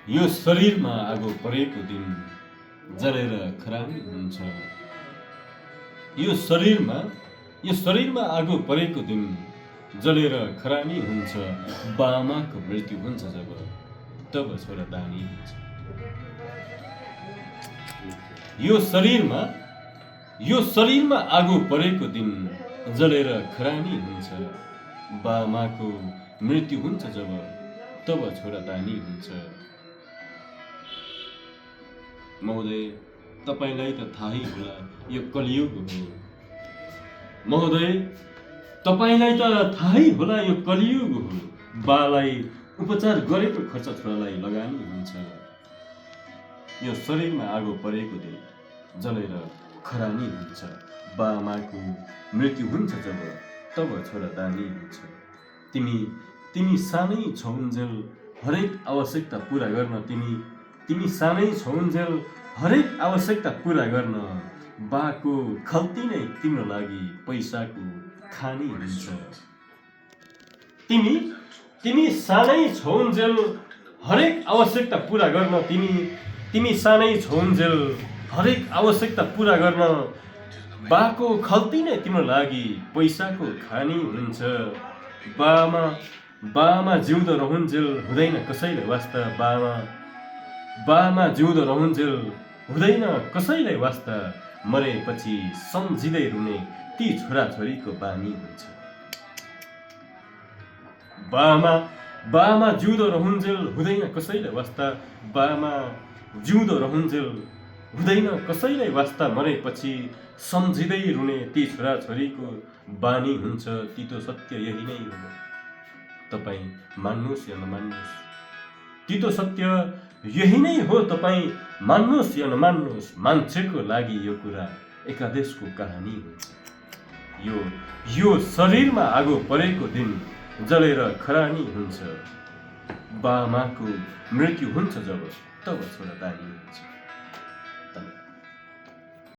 यो शरीरमा आगो परेको दिन जलेर खरानी हुन्छ। यो शरीरमा आगो परेको दिन जलेर खरानी हुन्छ। बाआमाको मृत्यु हुन्छ जब तब छोरा दानी हुन्छ। यो शरीरमा आगो परेको दिन जलेर खरानी हुन्छ। बाआमाको मृत्यु हुन्छ जब तब छोरा दानी हुन्छ। महोदय, तपाईलाई त थाहै होला यो कलियुग हो। महोदय, तपाईलाई त थाहै होला यो कलियुग हो। बालाई उपचार गरेको खर्च छोरालाई लगानी हुन्छ। यो शरीरमा आगो परेको दिन जलेर खरानी हुन्छ। बाआमाको मृत्यु हुन्छ जब तब छोरा दानी हुन्छ। तिमी सानै छौन्जेल हरेक आवश्यकता पूरा गर्न तिमी सानै छौन्जेल हरेक आवश्यकता पूरा गर्न बाको खल्ती नै तिम्रो लागि पैसाको खानी हुन्छ। तिमी सानै छौन्जेल हरेक आवश्यकता पूरा गर्न तिमी सानै छौन्जेल हरेक आवश्यकता पूरा गर्न बाको खल्ती नै तिम्रो लागि पैसाको खानी हुन्छ। बाआमा जिउँदो रहन्जेल हुँदैन कसैलाई वास्ता। बाआमा जिउँदो रहन्जेल हुँदैन कसैलाई वास्ता। मरेपछि सम्झिँदै रुने ती छोराछोरीको बानी हुन्छ। बाआमा जिउँदो रहन्जेल हुँदैन कसैलाई वास्ता। बाआमा जिउँदो रहन्जेल हुँदैन कसैलाई वास्ता। मरेपछि सम्झिँदै रुने ती छोराछोरीको बानी हुन्छ। तितो सत्य यही नै हो, तपाईँ मान्नुहोस् या नमान्नुहोस्। तितो सत्य यही नै हो, तपाईँ मान्नुहोस् या नमान्नुहोस्। मान्छेको लागि यो कुरा एकादेशको कहानी हुन्छ। यो शरीरमा आगो परेको दिन जलेर खरानी हुन्छ। बाआमाको मृत्यु हुन्छ जब तब छोरा दानी हुन्छ।